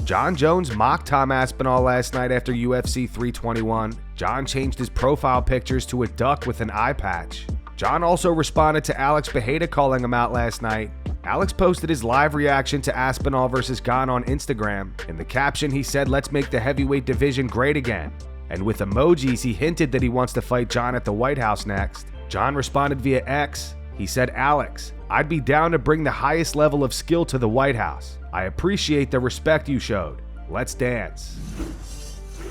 Jon Jones mocked Tom Aspinall last night after UFC 321. Jon changed his profile pictures to a duck with an eye patch. Jon also responded to Alex Pereira calling him out last night. Alex posted his live reaction to Aspinall versus Gane on Instagram. In the caption, he said, "Let's make the heavyweight division great again." And with emojis, he hinted that he wants to fight Jon at the White House next. Jon responded via X. He said, "Alex, I'd be down to bring the highest level of skill to the White House. I appreciate the respect you showed. Let's dance."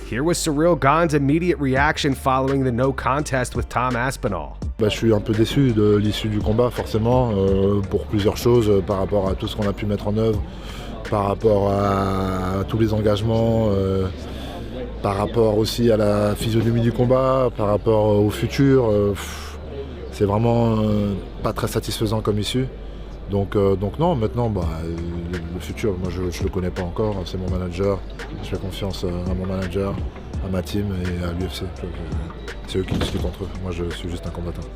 Here was Ciryl Gane's immediate reaction following the no contest with Tom Aspinall. Je suis un peu déçu de l'issue du combat, forcément, pour plusieurs choses, par rapport à tout ce qu'on a pu mettre en œuvre, par rapport à tous les engagements, par rapport aussi à la physionomie du combat, par rapport au futur. C'est vraiment pas très satisfaisant comme issue. Donc non, maintenant, le futur, moi je le connais pas encore, c'est mon manager. Je fais confiance à mon manager, à ma team et à l'UFC. C'est eux qui discutent entre eux. Moi je suis juste un combattant.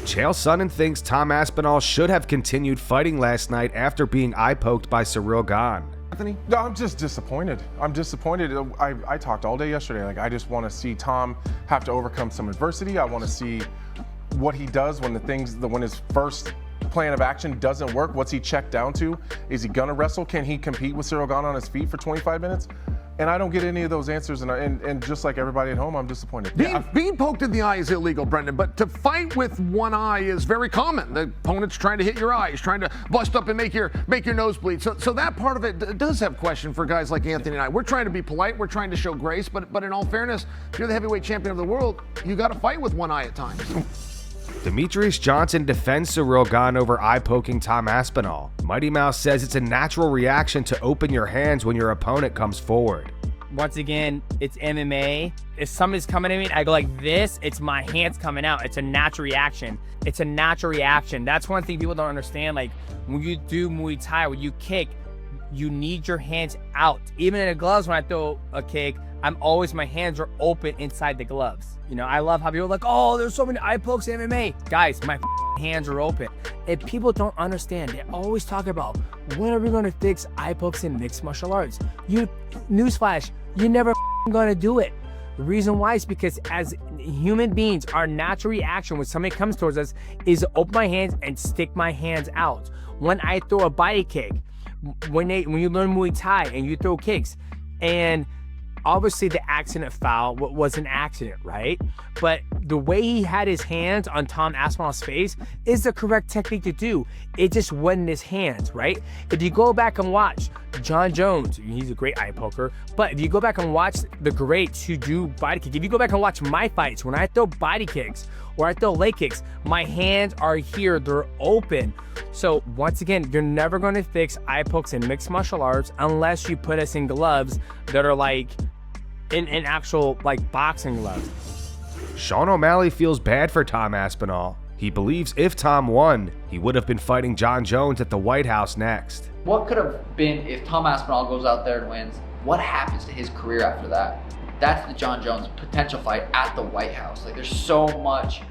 Chael Sonnen thinks Tom Aspinall should have continued fighting last night after being eye-poked by Ciryl Gane. Anthony? No, I'm just disappointed. I'm disappointed. I talked all day yesterday. Like, I just want to see Tom have to overcome some adversity. I want to see what he does when when his first plan of action doesn't work. What's he checked down to? Is he gonna wrestle? Can he compete with Ciryl Gane on his feet for 25 minutes? And I don't get any of those answers, and just like everybody at home, I'm disappointed. Being poked in the eye is illegal, Brendan, but to fight with one eye is very common. The opponent's trying to hit your eyes, trying to bust up and make your nose bleed. So that part of it does have question for guys like Anthony and I. We're trying to be polite, we're trying to show grace, but in all fairness, if you're the heavyweight champion of the world, you got to fight with one eye at times. Demetrious Johnson defends Ciryl Gane over eye-poking Tom Aspinall. Mighty Mouse says it's a natural reaction to open your hands when your opponent comes forward. Once again, it's MMA. If somebody's coming at me, I go like this, it's my hands coming out. It's a natural reaction. It's a natural reaction. That's one thing people don't understand. Like, when you do Muay Thai, when you kick, you need your hands out. Even in the gloves, when I throw a kick, my hands are open inside the gloves. You know, I love how people are like, oh, there's so many eye pokes in MMA. Guys, my hands are open. And people don't understand. They always talk about, when are we gonna fix eye pokes in mixed martial arts? Newsflash, you're never gonna do it. The reason why is because as human beings, our natural reaction when somebody comes towards us is to open my hands and stick my hands out. When I throw a body kick, when you learn Muay Thai and you throw kicks, and obviously the accident foul was an accident, right? But the way he had his hands on Tom Aspinall's face is the correct technique to do. It just wasn't his hands, right? If you go back and watch Jon Jones, he's a great eye poker, but if you go back and watch the greats who do body kick, if you go back and watch my fights, when I throw body kicks or I throw leg kicks, my hands are here, they're open. So once again, you're never gonna fix eye pokes in mixed martial arts unless you put us in gloves that are like in actual like boxing gloves. Sean O'Malley feels bad for Tom Aspinall. He believes if Tom won, he would have been fighting Jon Jones at the White House next. What could have been if Tom Aspinall goes out there and wins? What happens to his career after that? That's the Jon Jones potential fight at the White House. Like, there's so much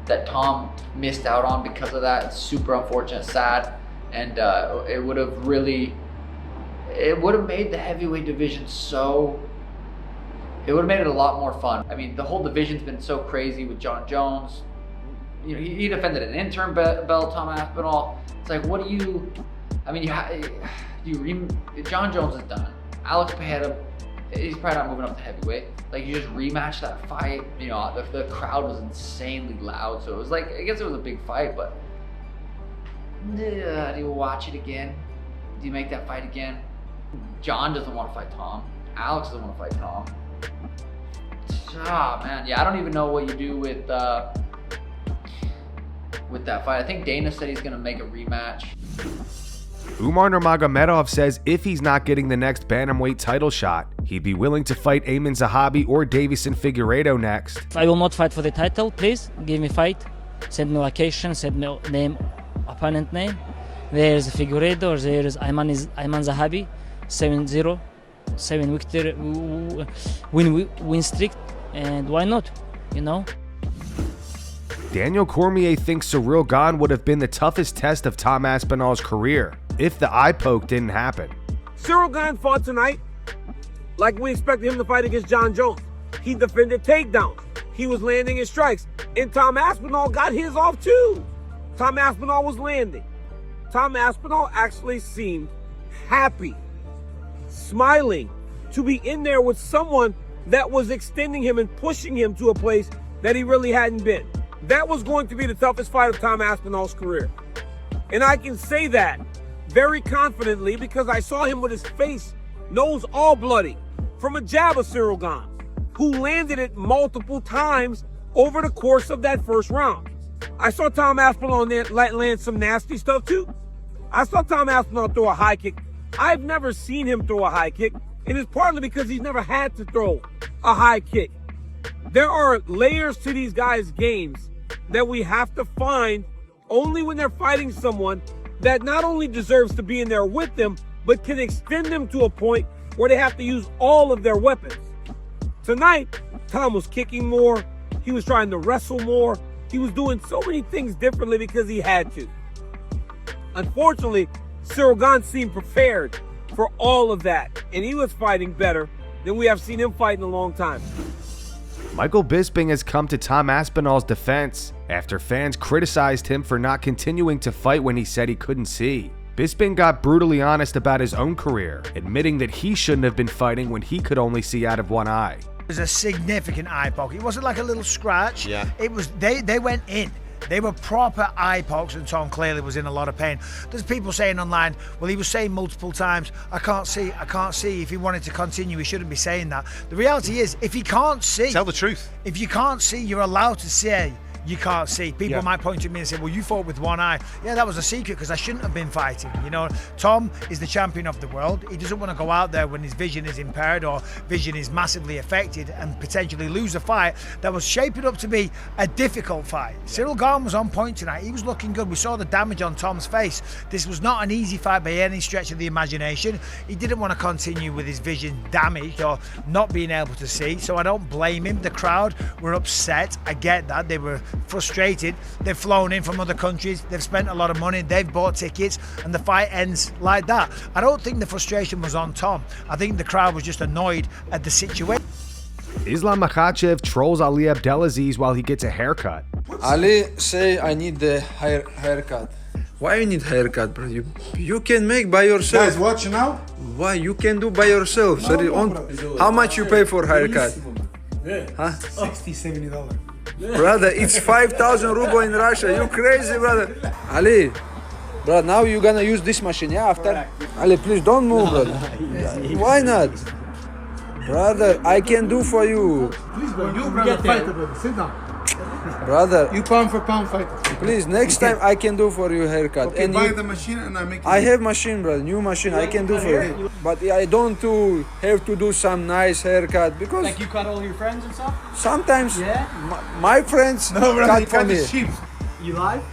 that Tom missed out on because of that. It's super unfortunate, sad, and it would have made the heavyweight division it would have made it a lot more fun. I mean, the whole division's been so crazy with Jon Jones. You know, he defended an interim belt, Tom Aspinall. It's like, what do you? I mean, Jon Jones is done. Alex Pereira, he's probably not moving up to heavyweight. Like, you just rematch that fight. You know, the crowd was insanely loud, so it was like, I guess it was a big fight, but do you watch it again? Do you make that fight again? Jon doesn't want to fight Tom. Alex doesn't want to fight Tom. Man, yeah, I don't even know what you do with that fight. I think Dana said he's gonna make a rematch. Umar Nurmagomedov says if he's not getting the next bantamweight title shot, he'd be willing to fight Aimann Zahabi or Deiveson Figueiredo next. I will not fight for the title, please. Give me fight. Send me location, send me name, opponent name. There's Figueiredo, there's Aimann Zahabi, 7-0. 7 victory win streak, and why not, you know? Daniel Cormier thinks Ciryl Gane would have been the toughest test of Tom Aspinall's career if the eye poke didn't happen. Ciryl Gane fought tonight like we expected him to fight against Jon Jones. He defended takedowns. He was landing his strikes. And Tom Aspinall got his off too. Tom Aspinall was landing. Tom Aspinall actually seemed happy, smiling, to be in there with someone that was extending him and pushing him to a place that he really hadn't been. That was going to be the toughest fight of Tom Aspinall's career. And I can say that very confidently because I saw him with his face, nose all bloody, from a jab of Ciryl Gane, who landed it multiple times over the course of that first round. I saw Tom Aspinall land some nasty stuff too. I saw Tom Aspinall throw a high kick. I've never seen him throw a high kick, and it's partly because he's never had to throw a high kick. There are layers to these guys' games that we have to find only when they're fighting someone that not only deserves to be in there with them, but can extend them to a point where they have to use all of their weapons. Tonight, Tom was kicking more. He was trying to wrestle more. He was doing so many things differently because he had to. Unfortunately, Ciryl Gane seemed prepared for all of that, and he was fighting better than we have seen him fight in a long time. Michael Bisping has come to Tom Aspinall's defense after fans criticized him for not continuing to fight when he said he couldn't see. Bisping got brutally honest about his own career, admitting that he shouldn't have been fighting when he could only see out of one eye. It was a significant eye poke. It wasn't like a little scratch. Yeah. It was, they went in. They were proper eye pokes, and Tom clearly was in a lot of pain. There's people saying online, well, he was saying multiple times, I can't see, I can't see. If he wanted to continue, he shouldn't be saying that. The reality is, if he can't see... Tell the truth. If you can't see, you're allowed to say you can't see. People might point to me and say, well, you fought with one eye. Yeah, that was a secret because I shouldn't have been fighting. You know, Tom is the champion of the world. He doesn't want to go out there when his vision is impaired or vision is massively affected and potentially lose a fight that was shaping up to be a difficult fight. Ciryl Gane was on point tonight. He was looking good. We saw the damage on Tom's face. This was not an easy fight by any stretch of the imagination. He didn't want to continue with his vision damaged or not being able to see, so I don't blame him. The crowd were upset. I get that. They were frustrated. They've flown in from other countries, they've spent a lot of money, they've bought tickets, and the fight ends like that. I don't think the frustration was on Tom. I think the crowd was just annoyed at the situation. Islam Makhachev trolls Ali Abdelaziz while he gets a haircut. Ali say I need the haircut. Why you need haircut, bro? You can make by yourself. Guys, watch now. Why you can do by yourself? Sorry, how much you pay for haircut? Huh? $60-70. Brother, it's 5,000 ruble in Russia. You crazy, brother? Ali, brother, now you gonna use this machine, yeah? After Ali, please don't move, brother. Why not? Brother, I can do for you. Please, bro, you brother, fight, brother. Sit down. Brother, you pound for pound fight. Please, next time I can do for you haircut. Okay, and buy the machine and I make it. I have machine, brother, new machine. I can do for you. But I don't have to do some nice haircut because. Like you cut all your friends and stuff? Sometimes. Yeah. My friends cut for me. You live?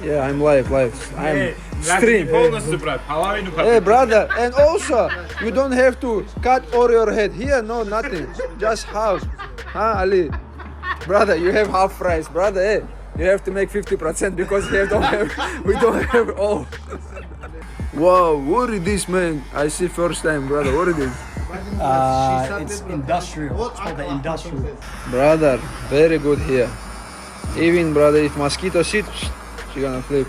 Yeah, I'm live. I'm stream. Hey, brother, and also you don't have to cut all your head here. No, nothing. Just half. Huh, Ali? Brother, you have half price, brother. Hey, you have to make 50% because we don't have all. Wow, what is this, man? I see first time, brother. What is this? It's industrial. It's called the industrial. Brother, very good here. Even, brother, if mosquito sit, she gonna flip.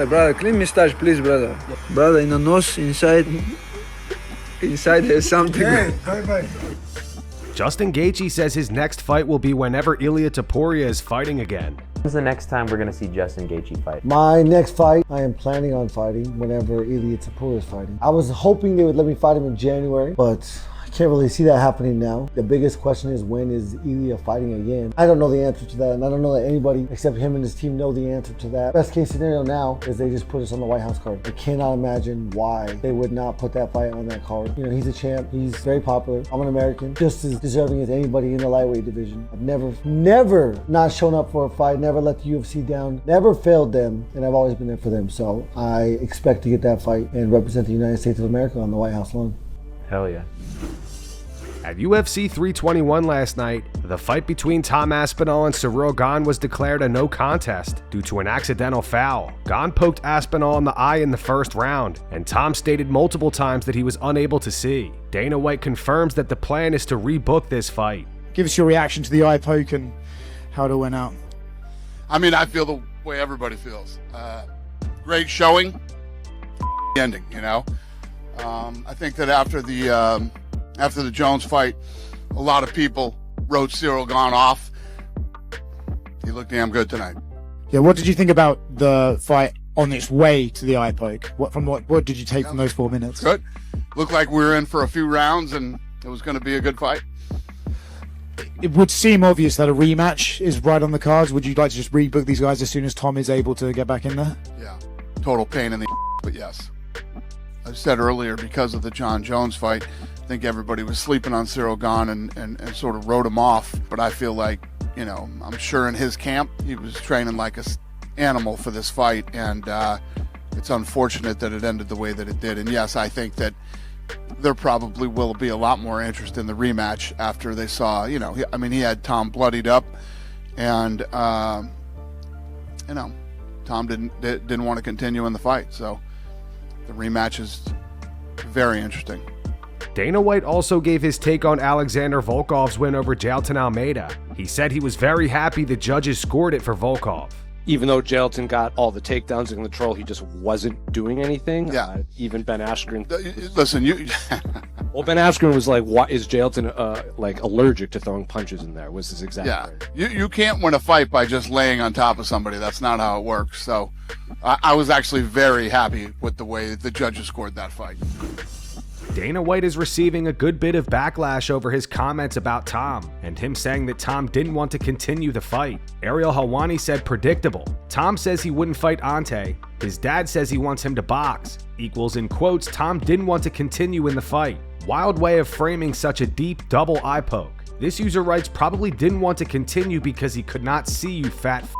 Brother, clean mustache, please, brother. Brother, in the nose, inside there's something. Hey, bye. Justin Gaethje says his next fight will be whenever Ilia Topuria is fighting again. When's the next time we're going to see Justin Gaethje fight? My next fight, I am planning on fighting whenever Ilia Topuria is fighting. I was hoping they would let me fight him in January, but I can't really see that happening now. The biggest question is, when is Ilia fighting again? I don't know the answer to that, and I don't know that anybody except him and his team know the answer to that. Best case scenario now is they just put us on the White House card. I cannot imagine why they would not put that fight on that card. You know, he's a champ, he's very popular. I'm an American, just as deserving as anybody in the lightweight division. I've never not shown up for a fight, never let the UFC down, never failed them, and I've always been there for them. So I expect to get that fight and represent the United States of America on the White House lawn. Hell yeah. At UFC 321 last night, the fight between Tom Aspinall and Ciryl Gane was declared a no contest due to an accidental foul. Gane poked Aspinall in the eye in the first round, and Tom stated multiple times that he was unable to see. Dana White confirms that the plan is to rebook this fight. Give us your reaction to the eye poke and how it all went out. I mean, I feel the way everybody feels. Great showing, ending, you know. I think that after the Jones fight, a lot of people wrote Ciryl Gane off. He looked damn good tonight. Yeah, what did you think about the fight on its way to the eye poke? What did you take from those 4 minutes? Good. Looked like we were in for a few rounds and it was going to be a good fight. It would seem obvious that a rematch is right on the cards. Would you like to just rebook these guys as soon as Tom is able to get back in there? Yeah, total pain in the but yes. I said earlier, because of the Jon Jones fight, I think everybody was sleeping on Ciryl Gane and sort of wrote him off. But I feel like, you know, I'm sure in his camp, he was training like an animal for this fight. And it's unfortunate that it ended the way that it did. And yes, I think that there probably will be a lot more interest in the rematch after they saw, you know, I mean, he had Tom bloodied up. And, you know, Tom didn't want to continue in the fight. So the rematch is very interesting. Dana White also gave his take on Alexander Volkov's win over Jailton Almeida. He said he was very happy the judges scored it for Volkov. Even though Jailton got all the takedowns in control, he just wasn't doing anything. Yeah. Even Ben Askren. Listen, well, Ben Askren was like, "What is Jailton like allergic to throwing punches in there?" Was his exact word. You can't win a fight by just laying on top of somebody. That's not how it works. So, I was actually very happy with the way the judges scored that fight. Dana White is receiving a good bit of backlash over his comments about Tom, and him saying that Tom didn't want to continue the fight. Ariel Helwani said predictable. Tom says he wouldn't fight Ante. His dad says he wants him to box. Equals in quotes, Tom didn't want to continue in the fight. Wild way of framing such a deep double eye poke. This user writes probably didn't want to continue because he could not see you fat f***.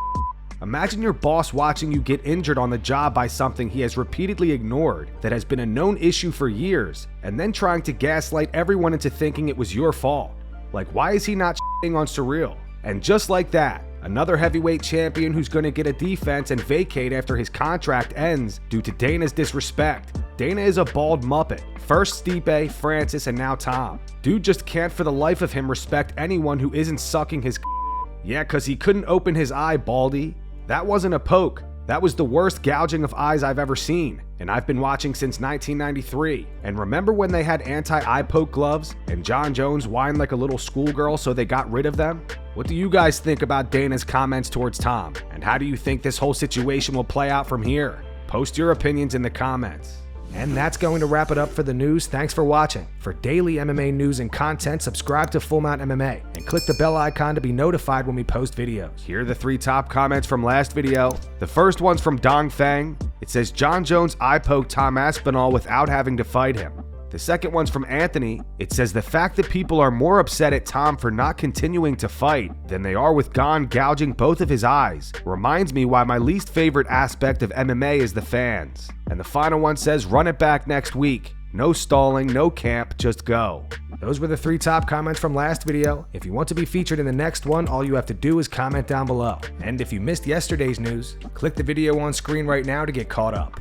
Imagine your boss watching you get injured on the job by something he has repeatedly ignored that has been a known issue for years, and then trying to gaslight everyone into thinking it was your fault. Like, why is he not shitting on Ciryl? And just like that, another heavyweight champion who's going to get a defense and vacate after his contract ends due to Dana's disrespect. Dana is a bald muppet. First Stipe, Francis, and now Tom. Dude just can't for the life of him respect anyone who isn't sucking his Yeah, cause he couldn't open his eye, Baldy. That wasn't a poke. That was the worst gouging of eyes I've ever seen, and I've been watching since 1993. And remember when they had anti-eye poke gloves and Jon Jones whined like a little schoolgirl so they got rid of them? What do you guys think about Dana's comments towards Tom? And how do you think this whole situation will play out from here? Post your opinions in the comments. And that's going to wrap it up for the news. Thanks for watching. For daily MMA news and content, subscribe to Full Mount MMA and click the bell icon to be notified when we post videos. Here are the 3 top comments from last video. The first one's from Dong Fang. It says, Jon Jones eye poked Tom Aspinall without having to fight him. The second one's from Anthony. It says, the fact that people are more upset at Tom for not continuing to fight than they are with Gane gouging both of his eyes reminds me why my least favorite aspect of MMA is the fans. And the final one says, run it back next week. No stalling, no camp, just go. Those were the 3 top comments from last video. If you want to be featured in the next one, all you have to do is comment down below. And if you missed yesterday's news, click the video on screen right now to get caught up.